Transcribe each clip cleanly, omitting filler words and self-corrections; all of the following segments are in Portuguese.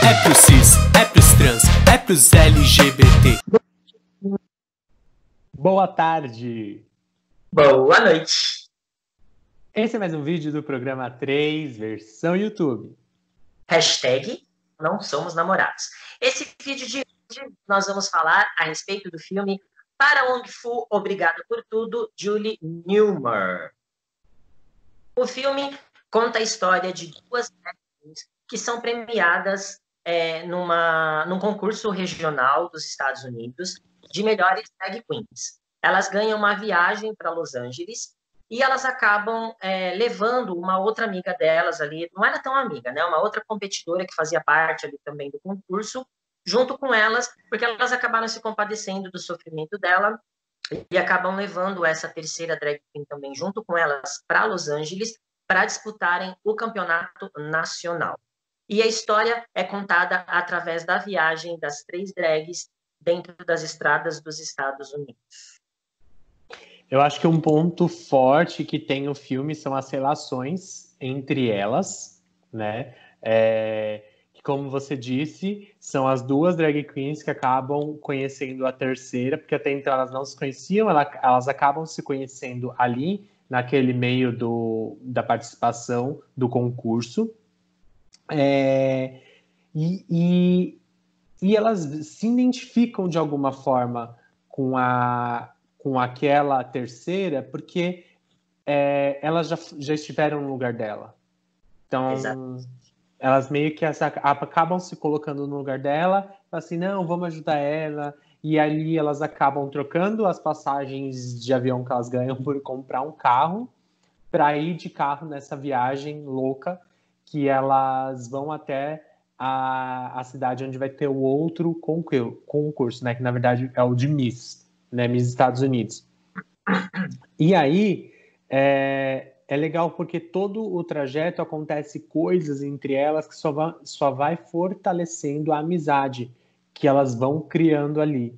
É pros cis, é pros trans, é pros LGBT. Boa tarde! Boa noite! Esse é mais um vídeo do programa 3, versão YouTube. Hashtag não somos namorados. Esse vídeo de hoje nós vamos falar a respeito do filme Para Onde Fu, Obrigado por Tudo, Julie Newmar. O filme conta a história de duas mulheres que são premiadas num concurso regional dos Estados Unidos de melhores drag queens. Elas ganham uma viagem para Los Angeles e elas acabam levando uma outra amiga delas ali, não era tão amiga, né? Uma outra competidora que fazia parte ali também do concurso, junto com elas, porque elas acabaram se compadecendo do sofrimento dela e acabam levando essa terceira drag queen também junto com elas para Los Angeles para disputarem o campeonato nacional. E a história é contada através da viagem das três drags dentro das estradas dos Estados Unidos. Eu acho que um ponto forte que tem o filme são as relações entre elas, né? Que, como você disse, são as duas drag queens que acabam conhecendo a terceira, porque até então elas não se conheciam, elas acabam se conhecendo ali, naquele meio da participação do concurso. E elas se identificam de alguma forma com aquela terceira, porque elas já estiveram no lugar dela. Então, Exato. Elas meio que acabam se colocando no lugar dela, assim, não, vamos ajudar ela. E ali elas acabam trocando as passagens de avião que elas ganham por comprar um carro, para ir de carro nessa viagem louca, que elas vão até a cidade onde vai ter o outro concurso, né? Que na verdade é o de Miss, né? Miss Estados Unidos. E aí é legal porque todo o trajeto acontece coisas entre elas que só vai fortalecendo a amizade que elas vão criando ali.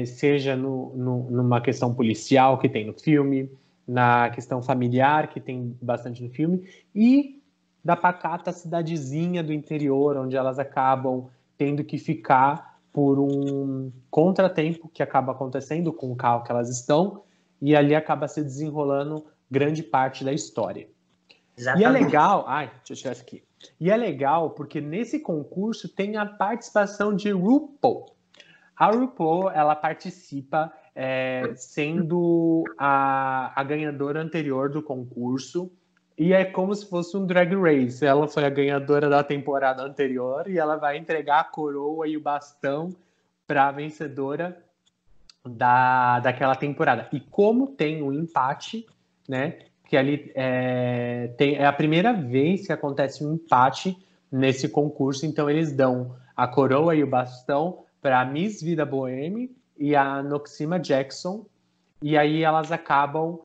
Seja numa questão policial que tem no filme, na questão familiar que tem bastante no filme, e da pacata cidadezinha do interior, onde elas acabam tendo que ficar por um contratempo que acaba acontecendo com o carro que elas estão, e ali acaba se desenrolando grande parte da história. Exatamente. E é legal... deixa eu tirar isso aqui. E é legal porque nesse concurso tem a participação de RuPaul. A RuPaul, ela participa sendo a ganhadora anterior do concurso, e é como se fosse um drag race. Ela foi a ganhadora da temporada anterior e ela vai entregar a coroa e o bastão para a vencedora daquela temporada. E como tem um empate, né, que ali é a primeira vez que acontece um empate nesse concurso, então eles dão a coroa e o bastão para a Miss Vida Boheme e a Noxima Jackson, e aí elas acabam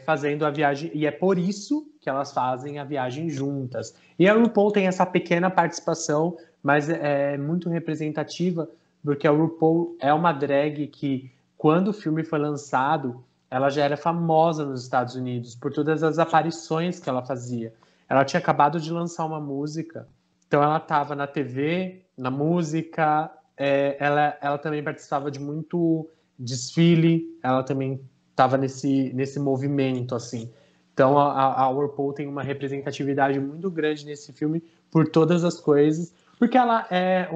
fazendo a viagem, e é por isso que elas fazem a viagem juntas. E a RuPaul tem essa pequena participação, mas é muito representativa, porque a RuPaul é uma drag que, quando o filme foi lançado, ela já era famosa nos Estados Unidos por todas as aparições que ela fazia. Ela tinha acabado de lançar uma música, então ela estava na TV, na música, ela também participava de muito desfile, ela também estava nesse movimento, assim. Então a RuPaul tem uma representatividade muito grande nesse filme por todas as coisas, porque ela é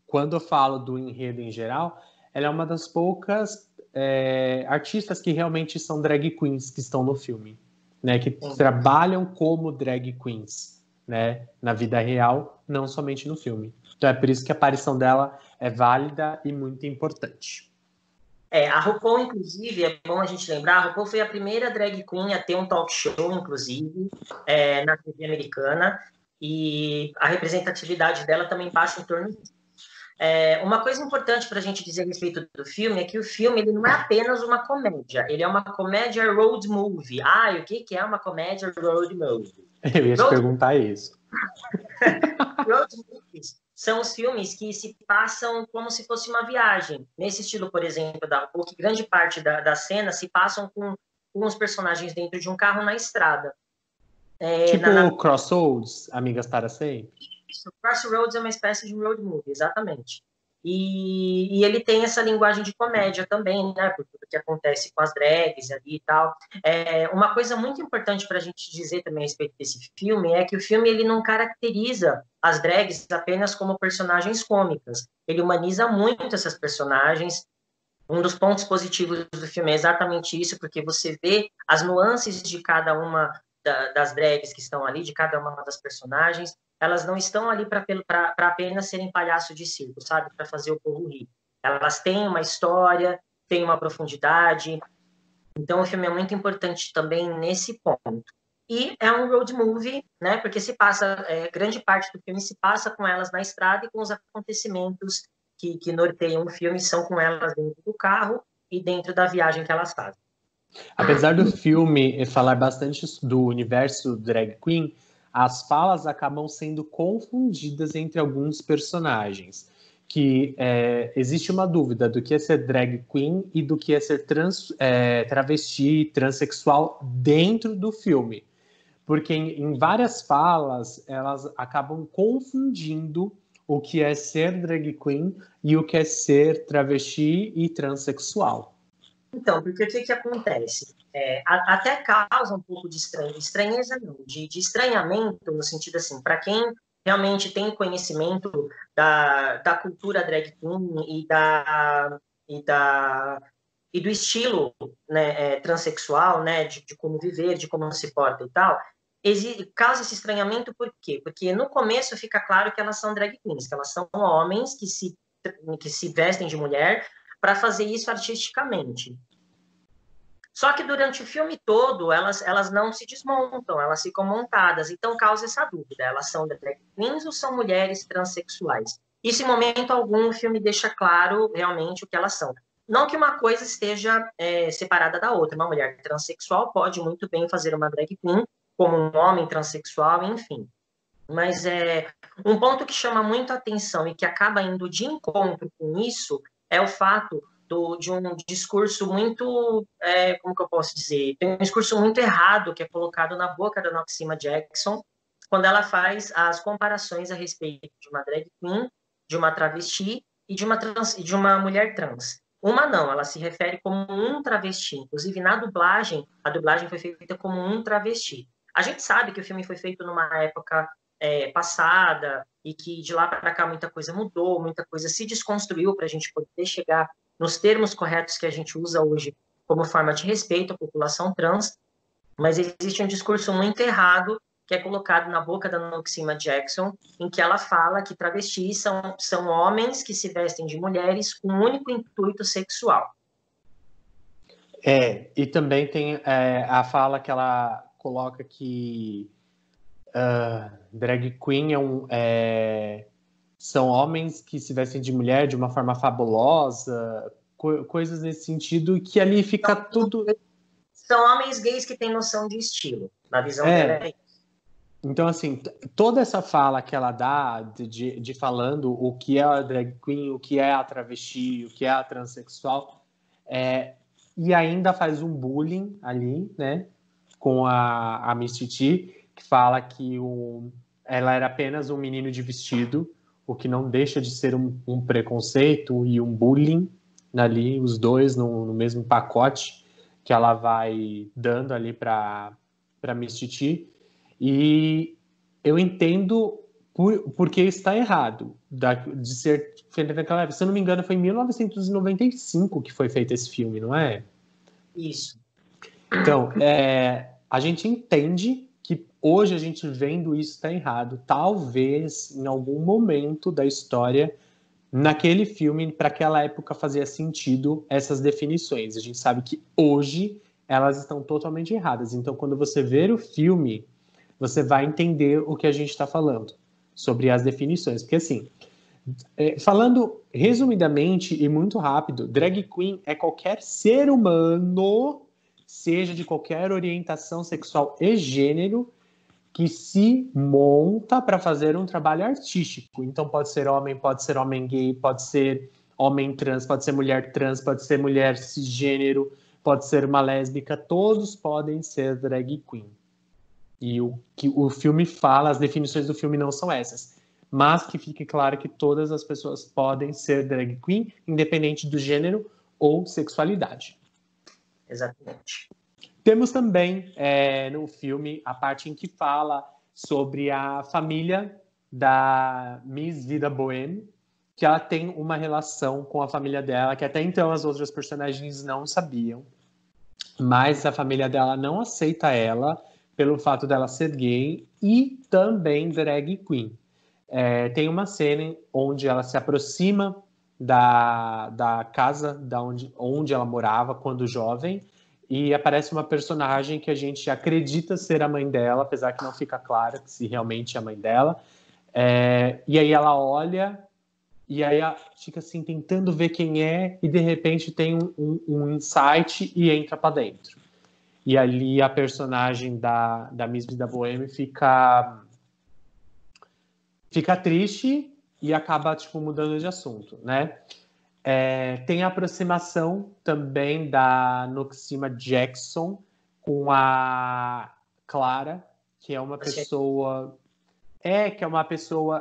quando eu falo do enredo em geral, ela é uma das poucas artistas que realmente são drag queens que estão no filme, né? Que trabalham como drag queens, né? Na vida real, não somente no filme. Então é por isso que a aparição dela é válida e muito importante. A RuPaul, inclusive, é bom a gente lembrar, a RuPaul foi a primeira drag queen a ter um talk show, inclusive, na TV americana, e a representatividade dela também passa em torno disso. Uma coisa importante para a gente dizer a respeito do filme é que o filme ele não é apenas uma comédia, ele é uma comédia road movie. O que é uma comédia road movie? Eu ia te perguntar isso. Road movies são os filmes que se passam como se fosse uma viagem. Nesse estilo, por exemplo, da RuPaul, que grande parte da cena se passam com os personagens dentro de um carro na estrada. Tipo Crossroads, Amigas para Sempre? Crossroads é uma espécie de road movie, exatamente. E ele tem essa linguagem de comédia também, né? Por tudo que acontece com as drags ali e tal. Uma coisa muito importante para a gente dizer também a respeito desse filme é que o filme ele não caracteriza as drags apenas como personagens cômicas. Ele humaniza muito essas personagens. Um dos pontos positivos do filme é exatamente isso, porque você vê as nuances de cada uma das drags que estão ali, de cada uma das personagens. Elas não estão ali para apenas serem palhaço de circo, sabe? Para fazer o povo rir. Elas têm uma história, têm uma profundidade. Então, o filme é muito importante também nesse ponto. E é um road movie, né? Porque se passa, grande parte do filme se passa com elas na estrada e com os acontecimentos que norteiam o filme são com elas dentro do carro e dentro da viagem que elas fazem. Apesar do filme falar bastante do universo drag queen, as falas acabam sendo confundidas entre alguns personagens. Que existe uma dúvida do que é ser drag queen e do que é ser travesti, transexual dentro do filme. Porque em várias falas, elas acabam confundindo o que é ser drag queen e o que é ser travesti e transexual. Então, porque o que acontece? Até causa um pouco de estranheza não, de estranhamento, no sentido assim, para quem realmente tem conhecimento da cultura drag queen e do estilo, né, transexual, né, de como viver, de como se porta e tal, causa esse estranhamento por quê? Porque no começo fica claro que elas são drag queens, que elas são homens que se vestem de mulher para fazer isso artisticamente. Só que durante o filme todo, elas não se desmontam, elas ficam montadas. Então, causa essa dúvida. Elas são drag queens ou são mulheres transexuais? Isso, em momento algum, o filme deixa claro realmente o que elas são. Não que uma coisa esteja separada da outra. Uma mulher transexual pode muito bem fazer uma drag queen, como um homem transexual, enfim. Mas um ponto que chama muito a atenção e que acaba indo de encontro com isso é o fato de um discurso muito, como que eu posso dizer? Tem um discurso muito errado que é colocado na boca da Noxima Jackson quando ela faz as comparações a respeito de uma drag queen, de uma travesti e de uma mulher trans. Uma não, ela se refere como um travesti. Inclusive, na dublagem, a dublagem foi feita como um travesti. A gente sabe que o filme foi feito numa época passada e que de lá para cá muita coisa mudou, muita coisa se desconstruiu para a gente poder chegar nos termos corretos que a gente usa hoje como forma de respeito à população trans, mas existe um discurso muito errado que é colocado na boca da Noxima Jackson, em que ela fala que travestis são homens que se vestem de mulheres com um único intuito sexual. E também tem a fala que ela coloca que drag queen são homens que se vestem de mulher de uma forma fabulosa, coisas nesse sentido, que ali fica tudo... São homens gays que têm noção de estilo, na visão dela é isso. Então, assim, toda essa fala que ela dá de falando o que é a drag queen, o que é a travesti, o que é a transexual, e ainda faz um bullying ali, né, com a Misty T, que fala que ela era apenas um menino de vestido, o que não deixa de ser um preconceito e um bullying ali, os dois no mesmo pacote que ela vai dando ali para Misty T. E eu entendo por que está errado de ser feito naquela época. Se eu não me engano, foi em 1995 que foi feito esse filme, não é? Isso. Então, a gente entende que hoje a gente vendo isso está errado. Talvez, em algum momento da história, naquele filme, para aquela época, fazia sentido essas definições. A gente sabe que hoje elas estão totalmente erradas. Então, quando você ver o filme, você vai entender o que a gente está falando sobre as definições. Porque, assim, falando resumidamente e muito rápido, drag queen é qualquer ser humano, seja de qualquer orientação sexual e gênero, que se monta para fazer um trabalho artístico. Então, pode ser homem gay, pode ser homem trans, pode ser mulher cisgênero, pode ser uma lésbica, todos podem ser drag queen. E o que o filme fala, as definições do filme não são essas. Mas que fique claro que todas as pessoas podem ser drag queen, independente do gênero ou sexualidade. Exatamente. Temos também no filme a parte em que fala sobre a família da Miss Vida Boheme, que ela tem uma relação com a família dela, que até então as outras personagens não sabiam. Mas a família dela não aceita ela pelo fato dela ser gay e também drag queen. Tem uma cena onde ela se aproxima da casa onde ela morava quando jovem, e aparece uma personagem que a gente acredita ser a mãe dela, apesar que não fica claro se realmente é a mãe dela. E aí ela olha, e aí ela fica assim, tentando ver quem é, e de repente tem um insight e entra para dentro. E ali a personagem da Miss Vida Boheme fica triste e acaba tipo, mudando de assunto, né? Tem a aproximação também da Noxima Jackson com a Clara, que é uma pessoa...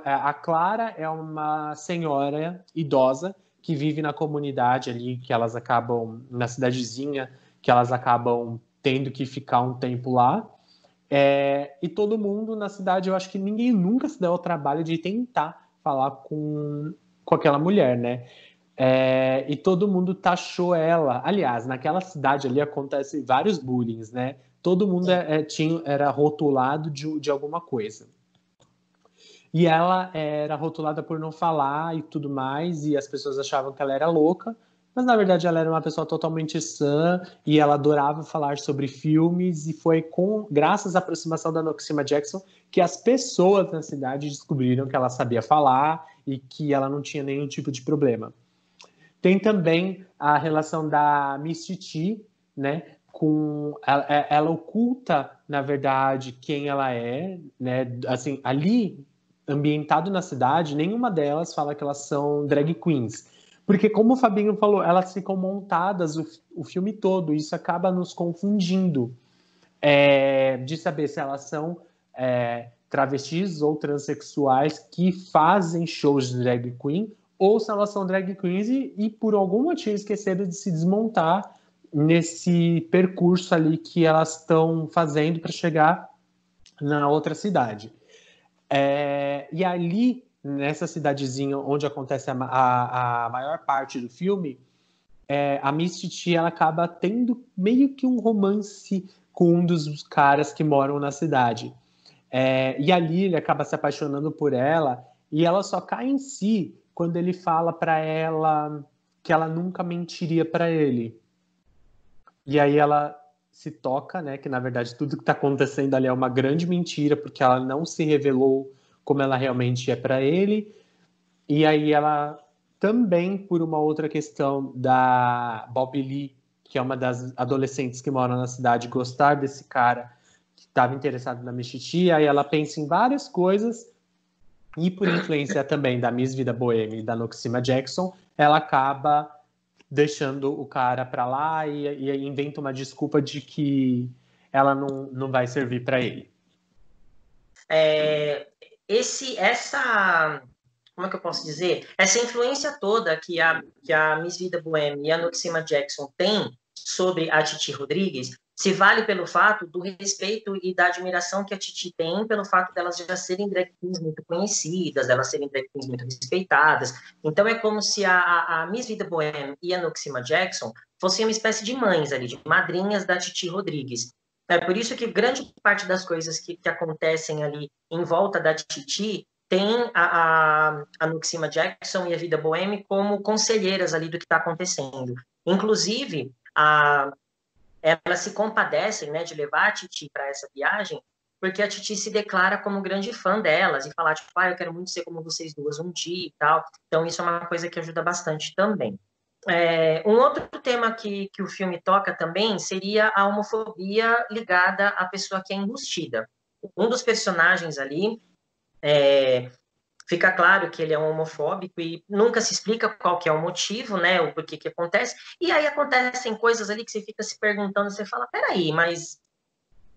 A Clara é uma senhora idosa que vive na comunidade ali, que elas acabam... Na cidadezinha, que elas acabam tendo que ficar um tempo lá. E todo mundo na cidade, eu acho que ninguém nunca se deu ao trabalho de tentar falar com aquela mulher, né? E todo mundo taxou ela. Aliás, naquela cidade ali acontece vários bullying, né? Todo mundo era rotulado de alguma coisa. E ela era rotulada por não falar e tudo mais, e as pessoas achavam que ela era louca, mas na verdade ela era uma pessoa totalmente sã, e ela adorava falar sobre filmes, e foi graças à aproximação da Noxima Jackson que as pessoas na cidade descobriram que ela sabia falar e que ela não tinha nenhum tipo de problema. Tem também a relação da Miss Titi, né? Ela oculta, na verdade, quem ela é, né? Assim, ali, ambientado na cidade, nenhuma delas fala que elas são drag queens. Porque, como o Fabinho falou, elas ficam montadas o filme todo, e isso acaba nos confundindo de saber se elas são travestis ou transexuais que fazem shows de drag queen, ou se elas são drag queens e por algum motivo esqueceram de se desmontar nesse percurso ali que elas estão fazendo para chegar na outra cidade. E ali, nessa cidadezinha onde acontece a maior parte do filme, a Miss Titi ela acaba tendo meio que um romance com um dos caras que moram na cidade. E ali ele acaba se apaixonando por ela, e ela só cai em si quando ele fala para ela que ela nunca mentiria para ele. E aí ela se toca, né, que na verdade tudo que está acontecendo ali é uma grande mentira, porque ela não se revelou como ela realmente é para ele. E aí ela também, por uma outra questão da Bobby Lee, que é uma das adolescentes que moram na cidade, gostar desse cara que estava interessado na Miss Titi, aí ela pensa em várias coisas, e por influência também da Miss Vida Boheme e da Noxima Jackson, ela acaba deixando o cara para lá e inventa uma desculpa de que ela não vai servir para ele. Como é que eu posso dizer? Essa influência toda que a Miss Vida Boheme e a Noxima Jackson têm sobre a Titi Rodrigues se vale pelo fato do respeito e da admiração que a Titi tem pelo fato delas já serem drag queens muito conhecidas, delas serem drag queens muito respeitadas. Então é como se a Miss Vida Boheme e a Noxima Jackson fossem uma espécie de mães ali, de madrinhas da Titi Rodrigues. É por isso que grande parte das coisas que acontecem ali em volta da Titi tem a Noxima Jackson e a Vida Boheme como conselheiras ali do que está acontecendo. Inclusive, elas se compadecem, né, de levar a Titi para essa viagem, porque a Titi se declara como grande fã delas e falar, tipo, eu quero muito ser como vocês duas um dia e tal. Então, isso é uma coisa que ajuda bastante também. Um outro tema que o filme toca também seria a homofobia ligada à pessoa que é embustida. Um dos personagens ali fica claro que ele é um homofóbico e nunca se explica qual que é o motivo, né, o porquê que acontece, e aí acontecem coisas ali que você fica se perguntando, você fala, peraí, mas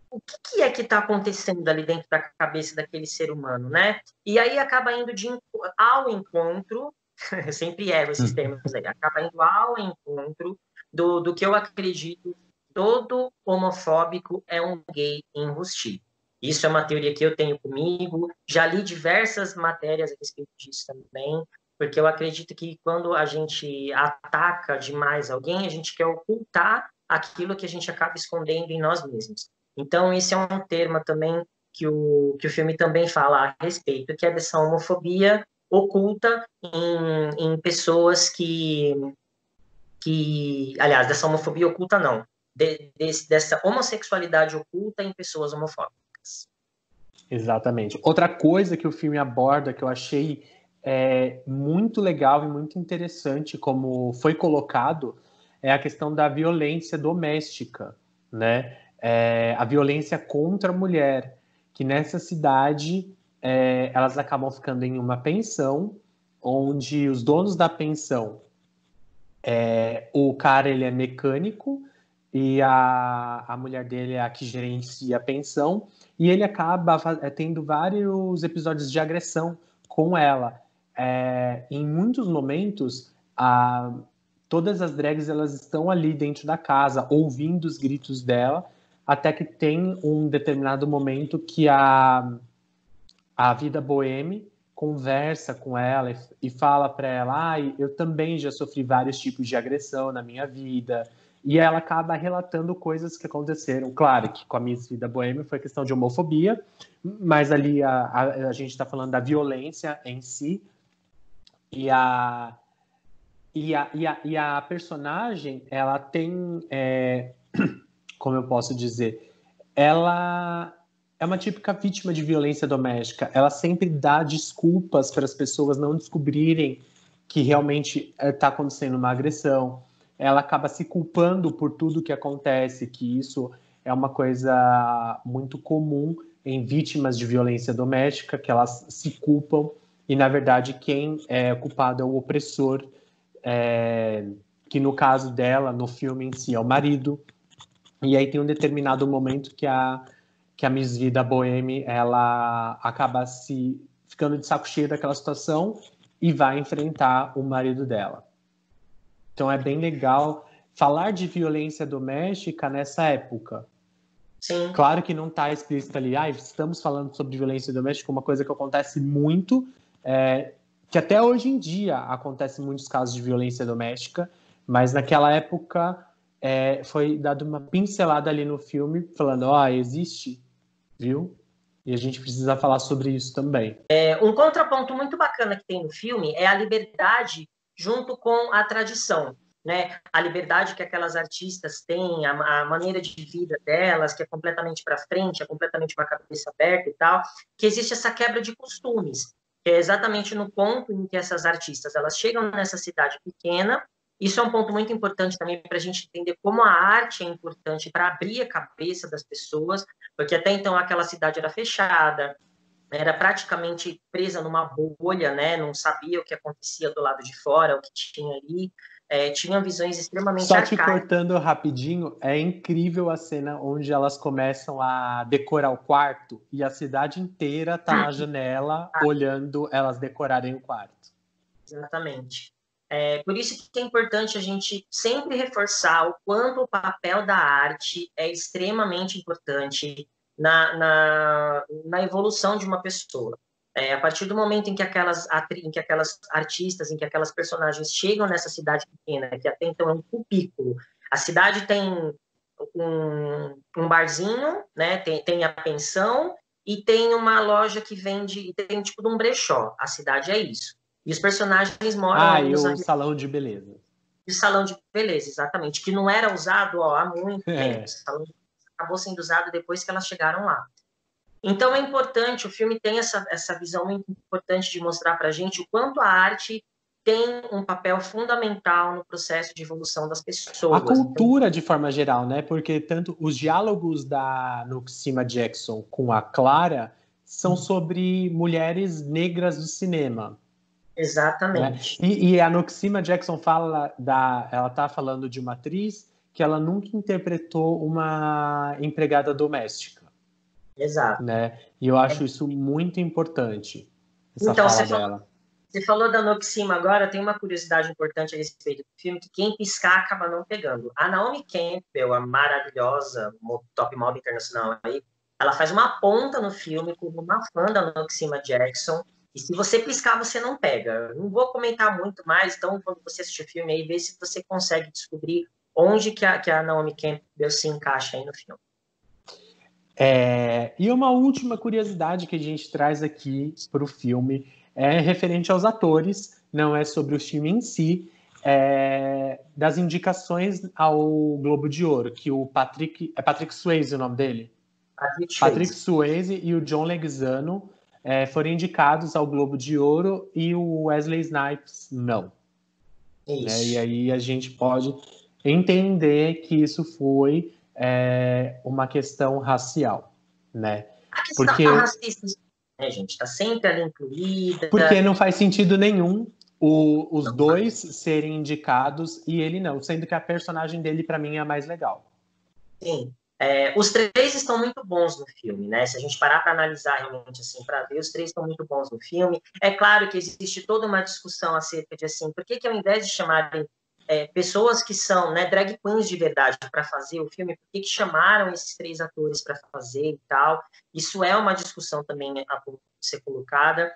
o que é que está acontecendo ali dentro da cabeça daquele ser humano, né? E aí acaba indo ao encontro, eu sempre erro esses termos aí, acaba indo ao encontro do que eu acredito, todo homofóbico é um gay enrustido. Isso é uma teoria que eu tenho comigo, já li diversas matérias a respeito disso também, porque eu acredito que quando a gente ataca demais alguém, a gente quer ocultar aquilo que a gente acaba escondendo em nós mesmos. Então, esse é um termo também que o filme também fala a respeito, que é dessa homofobia oculta em pessoas aliás, dessa homofobia oculta não, dessa homossexualidade oculta em pessoas homofóbicas. Exatamente. Outra coisa que o filme aborda, que eu achei muito legal e muito interessante como foi colocado, é a questão da violência doméstica, né? A violência contra a mulher, que nessa cidade elas acabam ficando em uma pensão, onde os donos da pensão, o cara ele é mecânico e a mulher dele é a que gerencia a pensão, e ele acaba tendo vários episódios de agressão com ela. Em muitos momentos, todas as drags elas estão ali dentro da casa, ouvindo os gritos dela, até que tem um determinado momento que a Vida Boheme conversa com ela e fala para ela: eu também já sofri vários tipos de agressão na minha vida. E ela acaba relatando coisas que aconteceram. Claro que com a Miss Vida Boheme foi questão de homofobia, mas ali a gente está falando da violência em si. E a personagem, ela tem, como eu posso dizer, ela é uma típica vítima de violência doméstica. Ela sempre dá desculpas para as pessoas não descobrirem que realmente está acontecendo uma agressão. Ela acaba se culpando por tudo que acontece, que isso é uma coisa muito comum em vítimas de violência doméstica, que elas se culpam e, na verdade, quem é culpado é o opressor, que no caso dela, no filme em si, é o marido. E aí tem um determinado momento que a Miss Vida Boheme, ela acaba ficando de saco cheio daquela situação e vai enfrentar o marido dela. Então é bem legal falar de violência doméstica nessa época. Sim. Claro que não está explícito ali, estamos falando sobre violência doméstica, uma coisa que acontece muito, que até hoje em dia acontece muitos casos de violência doméstica, mas naquela época foi dado uma pincelada ali no filme, falando, existe, viu? E a gente precisa falar sobre isso também. Um contraponto muito bacana que tem no filme é a liberdade junto com a tradição, né? A liberdade que aquelas artistas têm, a maneira de vida delas, que é completamente para frente, é completamente uma cabeça aberta e tal, que existe essa quebra de costumes, que é exatamente no ponto em que essas artistas elas chegam nessa cidade pequena. Isso é um ponto muito importante também para a gente entender como a arte é importante para abrir a cabeça das pessoas, porque até então aquela cidade era fechada, era praticamente presa numa bolha, né? Não sabia o que acontecia do lado de fora, o que tinha ali. Tinham visões extremamente arcaicas. Só te cortando rapidinho, é incrível a cena onde elas começam a decorar o quarto e a cidade inteira tá na janela olhando elas decorarem o quarto. Exatamente. Por isso que é importante a gente sempre reforçar o quanto o papel da arte é extremamente importante na evolução de uma pessoa. A partir do momento em que aquelas artistas, em que aquelas personagens chegam nessa cidade pequena, que até então é um cubículo, a cidade tem um barzinho, né? Tem a pensão e tem uma loja que vende, tem tipo de um brechó. A cidade é isso. E os personagens moram... e o salão de beleza. O salão de beleza, exatamente. Que não era usado há muito tempo. O salão acabou sendo usado depois que elas chegaram lá. Então é importante, o filme tem essa visão muito importante de mostrar para a gente o quanto a arte tem um papel fundamental no processo de evolução das pessoas. A cultura, de forma geral, né? Porque tanto os diálogos da Noxima Jackson com a Clara são sobre mulheres negras do cinema. Exatamente. Né? E a Noxima Jackson ela tá falando de uma atriz que ela nunca interpretou uma empregada doméstica. Exato. né? E eu acho isso muito importante, essa Então, fala dela. você falou da Noxima agora, tem uma curiosidade importante a respeito do filme, que quem piscar acaba não pegando. A Naomi Campbell, a maravilhosa top model internacional aí, ela faz uma ponta no filme como uma fã da Noxima Jackson, e se você piscar, você não pega. Não vou comentar muito mais, então quando você assistir o filme aí, vê se você consegue descobrir onde que a Naomi Campbell se encaixa aí no filme. E uma última curiosidade que a gente traz aqui para o filme é referente aos atores, não é sobre o filme em si, das indicações ao Globo de Ouro, que o Patrick Swayze o nome dele? Patrick Swayze e o John Leguizamo foram indicados ao Globo de Ouro e o Wesley Snipes não. E aí a gente pode entender que isso foi uma questão racial, né? A questão racista, né, gente? Está sempre ali incluída. Porque não faz sentido nenhum os dois serem indicados e ele não, sendo que a personagem dele, para mim, é a mais legal. Sim. Os três estão muito bons no filme, né? Se a gente parar para analisar realmente, assim, para ver, os três estão muito bons no filme. É claro que existe toda uma discussão acerca de, assim, por que ao invés de chamarem pessoas que são, né, drag queens de verdade para fazer o filme, por que chamaram esses três atores para fazer e tal? Isso é uma discussão também a ser colocada,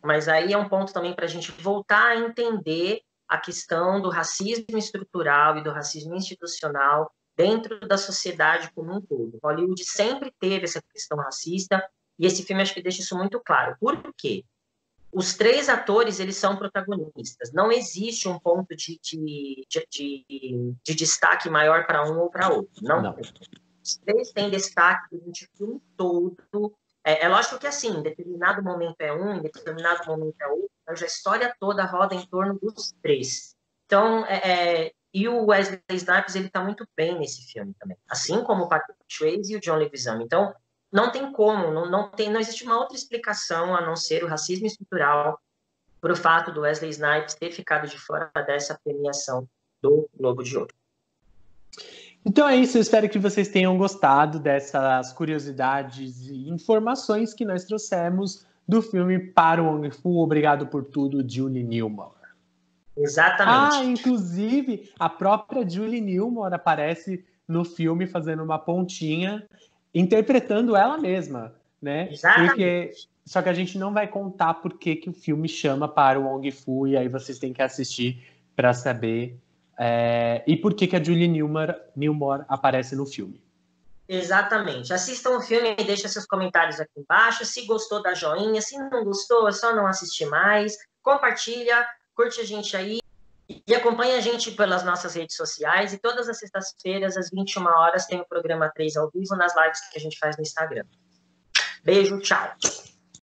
mas aí é um ponto também para a gente voltar a entender a questão do racismo estrutural e do racismo institucional dentro da sociedade como um todo. Hollywood sempre teve essa questão racista e esse filme acho que deixa isso muito claro. Por quê? Os três atores, eles são protagonistas. Não existe um ponto de destaque maior para um ou para outro. Não. Os três têm destaque durante o filme todo. É lógico que, assim, em determinado momento é um, em determinado momento é outro, mas a história toda roda em torno dos três. Então, e o Wesley Snipes, ele está muito bem nesse filme também. Assim como o Patrick Swayze e o John Leguizamo. Então, não tem como, não existe uma outra explicação a não ser o racismo estrutural por o fato do Wesley Snipes ter ficado de fora dessa premiação do Globo de Ouro. Então é isso, eu espero que vocês tenham gostado dessas curiosidades e informações que nós trouxemos do filme Para o Wong Fu, Obrigado por Tudo, Julie Newmar. Exatamente. Inclusive, a própria Julie Newmar aparece no filme fazendo uma pontinha, interpretando ela mesma, né? Exatamente. Só que a gente não vai contar por que o filme chama Para o Wong Fu, e aí vocês têm que assistir para saber e por que a Julie Newmar aparece no filme. Exatamente. Assistam o filme e deixem seus comentários aqui embaixo. Se gostou, dá joinha. Se não gostou, é só não assistir mais. Compartilha, curte a gente aí e acompanha a gente pelas nossas redes sociais. E todas as sextas-feiras, às 21 horas, tem o programa 3 ao vivo nas lives que a gente faz no Instagram. Beijo, tchau.